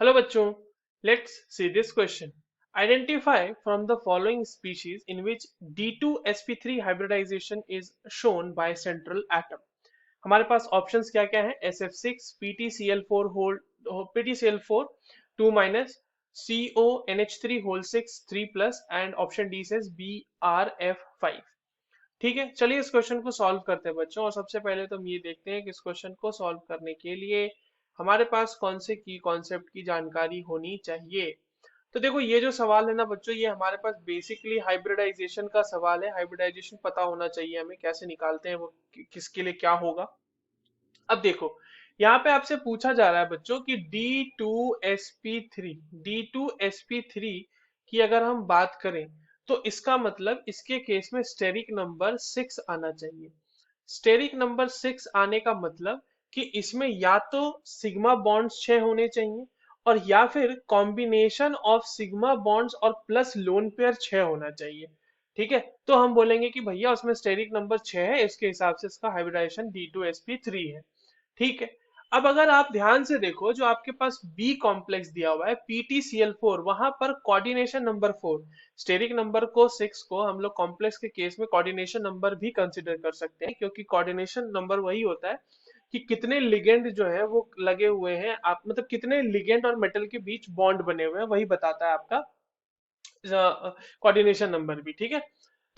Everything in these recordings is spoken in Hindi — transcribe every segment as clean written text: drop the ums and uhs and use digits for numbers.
Hello bachcho, let's see this question. Identify from the following species in which D2sp3 hybridization is shown by central atom. हमारे पास ऑप्शंस क्या क्या है SF6 PtCl4 whole PtCl4 2 minus CONH3 whole 6 3 plus and option D says BRF5. ठीक है, चलिए इस क्वेश्चन को सॉल्व करते हैं बच्चों। और सबसे पहले तो हम ये देखते हैं कि इस क्वेश्चन को सॉल्व करने के लिए हमारे पास कौन से की कॉन्सेप्ट की जानकारी होनी चाहिए। तो देखो ये जो सवाल है ना बच्चों, ये हमारे पास बेसिकली हाइब्रिडाइजेशन का सवाल है। हाइब्रिडाइजेशन पता होना चाहिए हमें, कैसे निकालते हैं वो, किसके लिए क्या होगा। अब देखो यहाँ पे आपसे पूछा जा रहा है बच्चों कि D2sp3 की अगर हम बात करें तो इसका मतलब इसके केस में स्टेरिक नंबर 6 आना चाहिए। स्टेरिक नंबर 6 आने का मतलब कि इसमें या तो सिग्मा बॉन्ड्स 6 होने चाहिए और या फिर कॉम्बिनेशन ऑफ सिग्मा बॉन्ड्स और प्लस लोन पेयर 6 होना चाहिए। ठीक है, तो हम बोलेंगे कि भैया उसमें स्टेरिक नंबर 6 है, इसके हिसाब से इसका हाइब्रिडाइजेशन D2sp3 है। ठीक है, अब अगर आप ध्यान से देखो जो आपके पास बी कॉम्प्लेक्स दिया हुआ है PtCl4, वहां पर कोऑर्डिनेशन नंबर 4, स्टेरिक नंबर को 6 को हम लोग कॉम्प्लेक्स के केस में कोऑर्डिनेशन नंबर भी कंसिडर कर सकते हैं, क्योंकि कोऑर्डिनेशन नंबर वही होता है कि कितने लिगेंड जो है वो लगे हुए हैं, आप मतलब कितने लिगेंड और मेटल के बीच बॉन्ड बने हुए हैं, वही बताता है आपका कोऑर्डिनेशन नंबर भी। ठीक है,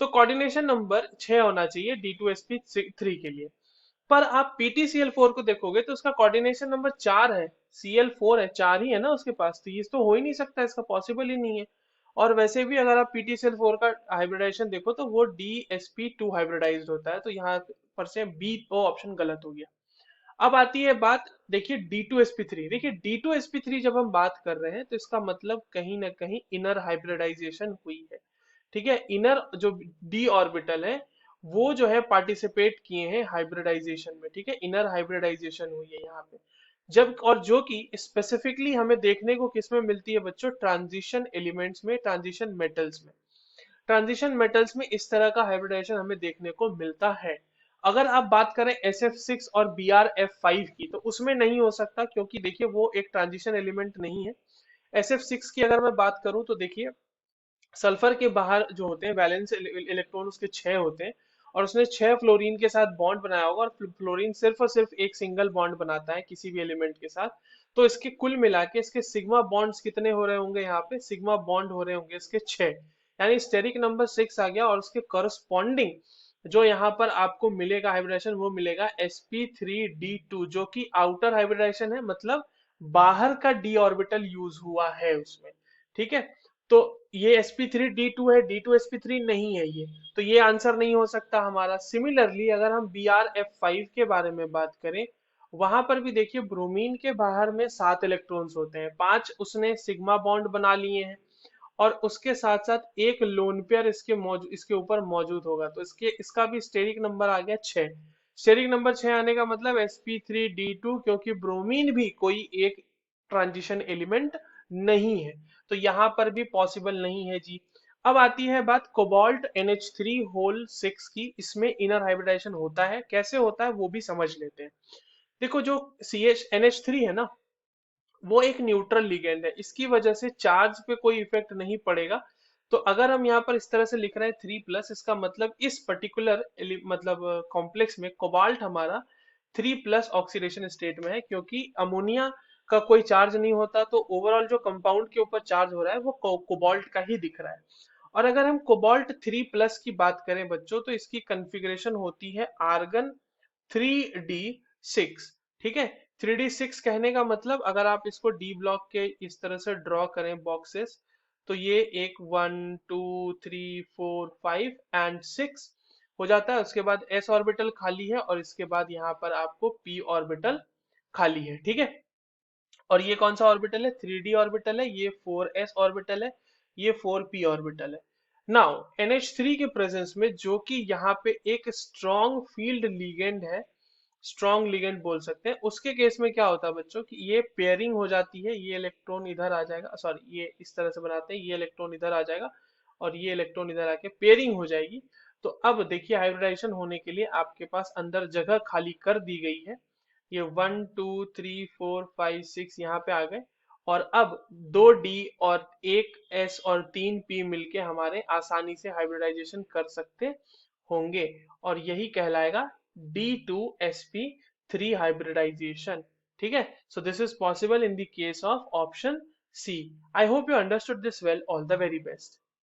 तो कोऑर्डिनेशन नंबर 6 होना चाहिए D2sp3 के लिए। पर आप PtCl4 को देखोगे तो उसका कोऑर्डिनेशन नंबर 4 है, Cl4 है, 4 ही है ना उसके पास, तो ये तो हो ही नहीं सकता, इसका पॉसिबल ही नहीं है। और वैसे भी अगर आप PtCl4 का हाइब्रिडाइजेशन देखो तो वो DsP2 हाइब्रिडाइज्ड होता है, तो यहाँ पर से बी ओ ऑप्शन गलत हो गया। अब आती है बात, देखिए D2sp3, देखिए D2sp3 जब हम बात कर रहे हैं तो इसका मतलब कहीं ना कहीं इनर हाइब्रिडाइजेशन हुई है। ठीक है, इनर जो डी ऑर्बिटल है वो जो है पार्टिसिपेट किए हैं हाइब्रिडाइजेशन में। ठीक है, इनर हाइब्रिडाइजेशन हुई है यहाँ पे। जब और जो कि स्पेसिफिकली हमें देखने को किसमें मिलती है बच्चों, ट्रांजिशन एलिमेंट्स में, ट्रांजिशन मेटल्स में। ट्रांजिशन मेटल्स में इस तरह का हाइब्रिडाइजेशन हमें देखने को मिलता है। अगर आप बात करें SF6 और BrF5 की तो उसमें नहीं हो सकता, क्योंकि देखिए वो एक ट्रांजिशन एलिमेंट नहीं है। SF6 की अगर मैं बात करूं तो देखिए सल्फर के बाहर जो होते हैं वैलेंस इलेक्ट्रॉन उसके 6 होते हैं, और उसने 6 फ्लोरीन के साथ बॉन्ड बनाया होगा, और फ्लोरीन सिर्फ और सिर्फ एक सिंगल बॉन्ड बनाता है किसी भी एलिमेंट के साथ। तो इसके कुल मिला के इसके सिग्मा बॉन्ड्स कितने हो रहे होंगे, यहाँ पे सिग्मा बॉन्ड हो रहे होंगे इसके 6, यानी स्टेरिक नंबर 6 आ गया। और उसके करस्पॉन्डिंग जो यहाँ पर आपको मिलेगा हाइब्रिडेशन, वो मिलेगा sp3d2, जो कि आउटर हाइब्रिडेशन है, मतलब बाहर का डी ऑर्बिटल यूज हुआ है उसमें। ठीक है, तो ये sp3d2 है, D2sp3 नहीं है ये, तो ये आंसर नहीं हो सकता हमारा। सिमिलरली अगर हम BrF5 के बारे में बात करें, वहां पर भी देखिए ब्रोमीन के बाहर में 7 इलेक्ट्रॉन्स होते हैं, 5 उसने सिग्मा बॉन्ड बना लिए हैं, और उसके साथ साथ एक लोन पेयर इसके ऊपर मौजूद होगा, तो इसका भी स्टेरिक नंबर आ गया 6। स्टेरिक नंबर 6 आने का मतलब sp3d2, क्योंकि ब्रोमीन भी कोई एक ट्रांजिशन एलिमेंट नहीं है, तो यहाँ पर भी पॉसिबल नहीं है जी। अब आती है बात कोबाल्ट NH3 होल 6 की, इसमें इनर हाइब्रिडाइजेशन होता है, कैसे होता है वो भी समझ लेते हैं। देखो जो NH3 है ना, वो एक न्यूट्रल लिगेंड है, इसकी वजह से चार्ज पे कोई इफेक्ट नहीं पड़ेगा। तो अगर हम यहाँ पर इस तरह से लिख रहे हैं 3+, इसका मतलब इस पर्टिकुलर मतलब कॉम्प्लेक्स में कोबाल्ट हमारा 3+ ऑक्सीडेशन स्टेट में है, क्योंकि अमोनिया का कोई चार्ज नहीं होता, तो ओवरऑल जो कंपाउंड के ऊपर चार्ज हो रहा है वो कोबाल्ट का ही दिख रहा है। और अगर हम कोबाल्ट 3+ की बात करें बच्चों, तो इसकी कन्फिग्रेशन होती है आर्गन 3d6। ठीक है, 3d6 कहने का मतलब अगर आप इसको डी ब्लॉक के इस तरह से ड्रॉ करें बॉक्सेस, तो ये एक 1 2 3 4 5 एंड 6 हो जाता है। उसके बाद s ऑर्बिटल खाली है, और इसके बाद यहाँ पर आपको p ऑर्बिटल खाली है। ठीक है, और ये कौन सा ऑर्बिटल है, 3d ऑर्बिटल है, ये 4s ऑर्बिटल है, ये 4p ऑर्बिटल है। नाउ NH3 के प्रेजेंस में, जो कि यहाँ पे एक स्ट्रॉन्ग फील्ड लिगेंड है, स्ट्रॉन्ग लिगेंड बोल सकते हैं, उसके केस में क्या होता है बच्चों कि ये पेयरिंग हो जाती है, ये इलेक्ट्रॉन इधर आ जाएगा, सॉरी ये इस तरह से बनाते हैं, ये इलेक्ट्रॉन इधर आ जाएगा और ये इलेक्ट्रॉन इधर आके पेयरिंग हो जाएगी। तो अब देखिए हाइब्रिडाइजेशन होने के लिए आपके पास अंदर जगह खाली कर दी गई है, ये 1 2 3 4 5 6 यहाँ पे आ गए, और अब 2D और एक S और 3P मिलके हमारे आसानी से हाइब्रिडाइजेशन कर सकते होंगे, और यही कहलाएगा D2sp3 हाइब्रिडाइजेशन। ठीक है, so this is possible in the case of option C. I hope you understood this well. All the very best.